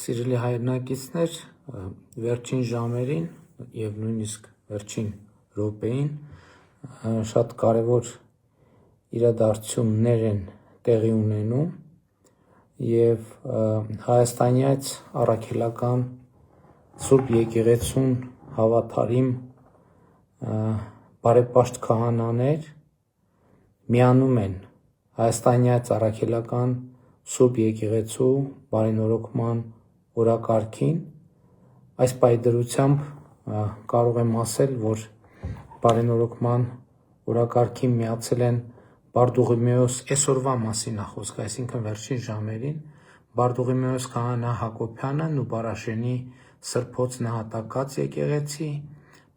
Սիրելի հայրենակիցներ, վերջին ժամերին եւ նույնիսկ վերջին րոպեին շատ կարևոր իրադարձություններ են տեղի ունենում եւ հայաստանյաց առաքելական Սուրբ եկեղեցուն հավատարիմ բարեպաշտ քահանաներ միանում են հայաստանյաց առաքելական Սուրբ եկեղեցու բարենորոգման օրակարգին։ Այս պայդրությամբ կարող եմ ասել, որ բարենորոգման օրակարգին միացել են Բարդուղիմեոս, այսօրվա մասին է խոսքը, այսինքն վերջին ժամերին, Բարդուղիմեոս քահանա Հակոբյանն ու Բարաշենի Սրբոց նահատակած եկեղեցի,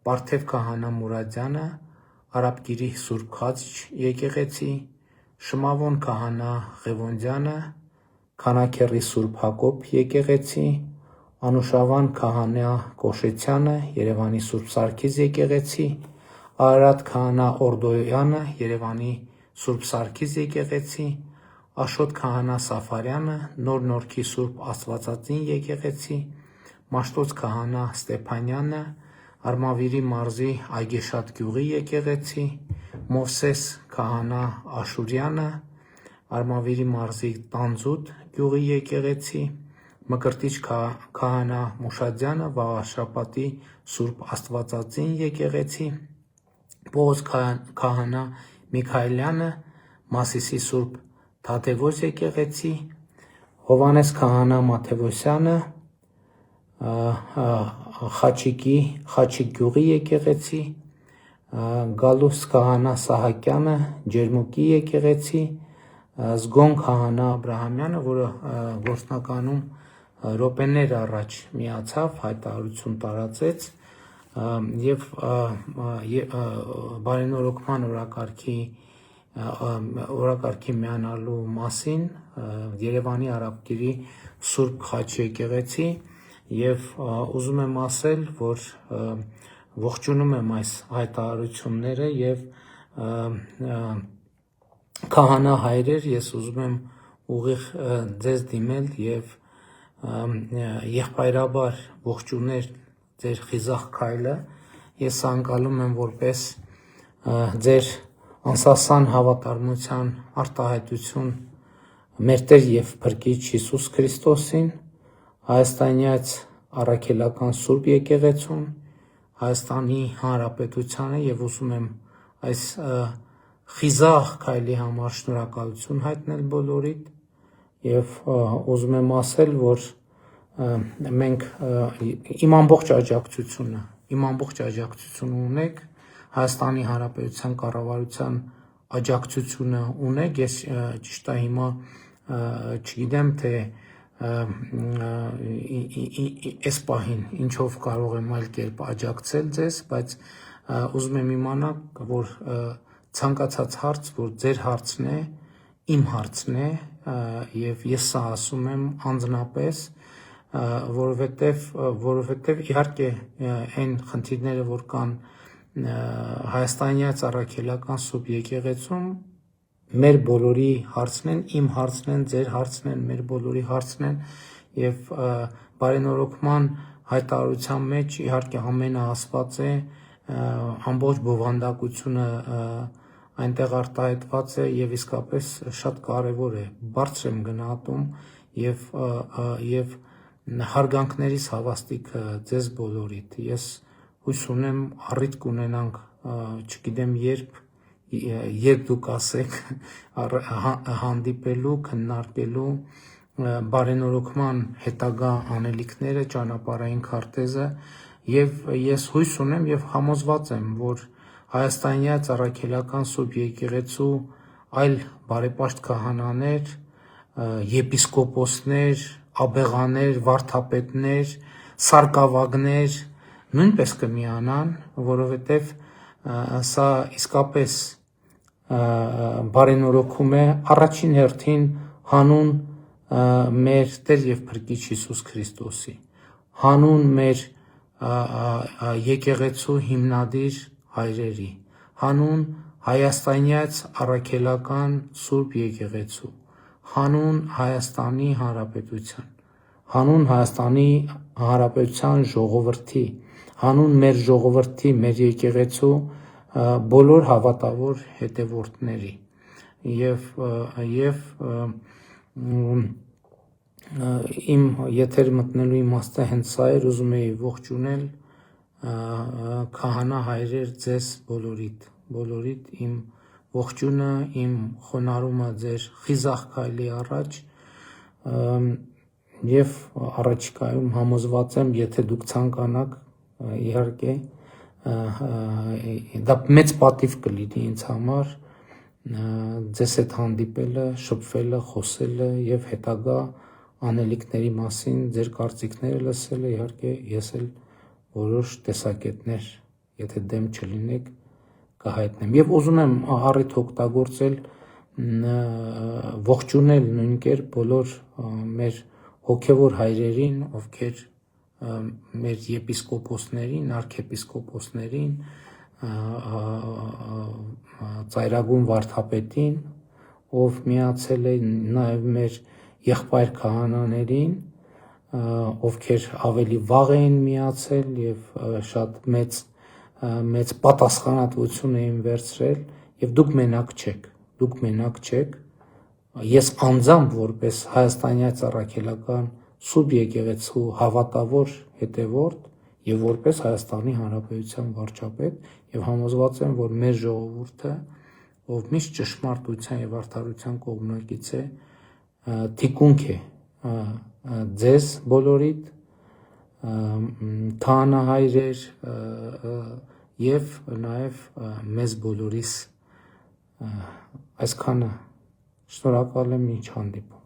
Պարթև քահանա Մուրադյանը, Արաբկիրի Սուրբ Խաչ եկեղեցի, Շմավոն քահանա Ղևոնդյանը, Քանաքեռի Սուրբ Հակոբ եկեղեցի, Անուշավան քահանա Կոշեցյանը, Երևանի Սուրբ Սարգիս եկեղեցի, Արարատ քահանա Օրդոյանը, Երևանի Սուրբ Սարգիս եկեղեցի, Աշոտ քահանա Սաֆարյանը, Նոր Նորքի Սուրբ Աստվածածին եկեղեցի, Մաշտոց քահանա Ստեփանյանը, Արմավիրի մարզի Այգեշատ գյուղի եկեղեցի, Մովսես քահանա Աշուրյանը, Արմավիրի մարզի Տանձուտ գյուղի եկեղեցի, Մկրտիչ քահանա Մուշադյանը, Վաղաշապատի Սուրբ Աստվածածին եկեղեցի, Պողոս քահանա Միքայելյանը, Մասիսի Սուրբ Թադևոս եկեղեցի, Հովանես քահանա Մաթևոսյանը, Խաչիկ գյուղի եկեղեցի, Գալուս քահանա Սահակյանը, Ջերմուկի եկեղեցի, Զգոն քահանա Աբրահամյանը, որը գործնականում րոպեներ առաջ միացավ, հայտարարություն տարածեց եւ բարենորոգման օրակարգի միանալու մասին Երևանի Արաբկիրի Սուրբ Խաչ եկեղեցի եւ ուզում եմ ասել, որ ողջունում եմ այս հայտարարությունները եւ քահանա հայրեր, ես ուզում եմ ուղիղ ձեզ դիմել եւ եղբայրաբար ողջունել ձեր խիզախ քայլը։ Ես անկալում եմ որպես ձեր անսասան հավատարմության արտահայտություն մեր Տեր եւ Փրկիչ Հիսուս Քրիստոսին, հայաստանյաց առաքելական Սուրբ եկեղեցուն, Հայաստանի Հանրապետությանը եւ ուզում եմ այս խիզախ քայլի համար շնորհակալություն հայտնել բոլորիդ եւ ուզում եմ ասել, որ մենք իմ ամբողջ աջակցությունը ունեք, Հայաստանի Հանրապետության կառավարության աջակցությունը ունեք, ես ճիշտ է հիմա չգիտեմ թե այս պահին ինչով կարող եմ այլ կերպ աջակցել ձեզ, բայց ուզում եմ իմանալ, որ ցանկացած հարց, որ ձեր հարցն է, իմ հարցն է եւ ես սա ասում եմ անձնապես, որովհետեւ իհարկե այն խնդիրները, որ կան հայաստանյաց առաքելական Սուրբ եկեղեցում, մեր բոլորի հարցն են, իմ հարցն են, ձեր հարցն են, մեր բոլորի հարցն են եւ բարենորոգման հայտարարության մեջ իհարկե ամենը ասված է, ամբողջ բովանդակությունը այնտեղ արտահայտված է եւ իսկապես շատ կարեւոր է, բարձր եմ գնահատում եւ հարգանքներիս հավաստիք ձեզ բոլորիդ։ Ես հույս ունեմ առիթ կունենանք, չգիտեմ երբ դուք ասեք, հանդիպելու, քննարկելու բարենորոգման հետագա անելիքները, ճանապարհային քարտեզը եւ ես հույս ունեմ եւ համոզված եմ, որ հայաստանյաց առաքելական Սուրբ եկեղեցու այլ բարեպաշտ քահանաներ, եպիսկոպոսներ, աբեղաներ, վարդապետներ, սարկավագներ նույնպես կմիանան, որովհետեւ սա իսկապես բարենորոգում է առաջին հերթին հանուն մեր Տեր եւ Փրկիչ Հիսուս Քրիստոսի, հանուն մեր եկեղեցու հիմնադիր հայրերի, հանուն հայաստանյաց առաքելական Սուրբ եկեղեցու, հանուն Հայաստանի Հանրապետության, հանուն Հայաստանի Հանրապետության ժողովրդի, հանուն մեր ժողովրդի, մեր եկեղեցու բոլոր հավատավոր հետևորդների եւ իմ եթեր մտնելու իմաստը հենց սա էր, ուզում էի ողջունել քահանա հայրեր ձեզ բոլորիդ իմ ողջունը, իմ խոնարհումը ձեր խիզախ քայլի առաջ եւ առաջիկայում համոզված եմ, եթե դուք ցանկանաք, իհարկե դա մեծ պատիվ կլինի ինձ համար ձեզ հետ հանդիպելը, շփվելը, խոսելը եւ հետագա անելիքների մասին ձեր կարծիքները լսելը, իհարկե ես էլ որոշ տեսակետներ, եթե դեմ չլինեք, կհայտնեմ եւ ուզում եմ առիթ օգտագործել ողջունել նույնքեր բոլոր մեր հոգևոր հայրերին, ովքեր մեր եպիսկոպոսներին, արքեպիսկոպոսներին, ծայրագուն վարդապետին, ով միացել է նաև մեր եղբայր քահանաներին, ովքեր ավելի վաղ էին միացել եւ շատ մեծ պատասխանատվություն էին վերցրել եւ դուք մենակ չեք, ես անձամբ որպես հայաստանյաց առաքելական Սուրբ եկեղեցու հավատավոր հետևորդ եւ որպես Հայաստանի Հանրապետության վարչապետ եւ համոզված եմ, որ մեր ժողովուրդը, ով միշտ ճշմարտության եւ արդարության կողմնակից է, թիկունք է ձեզ բոլորիդ, քահանահայրեր եւ նաեւ մեզ բոլորիս այսքանը շնորհակալ եմ, ինչ հանդիպում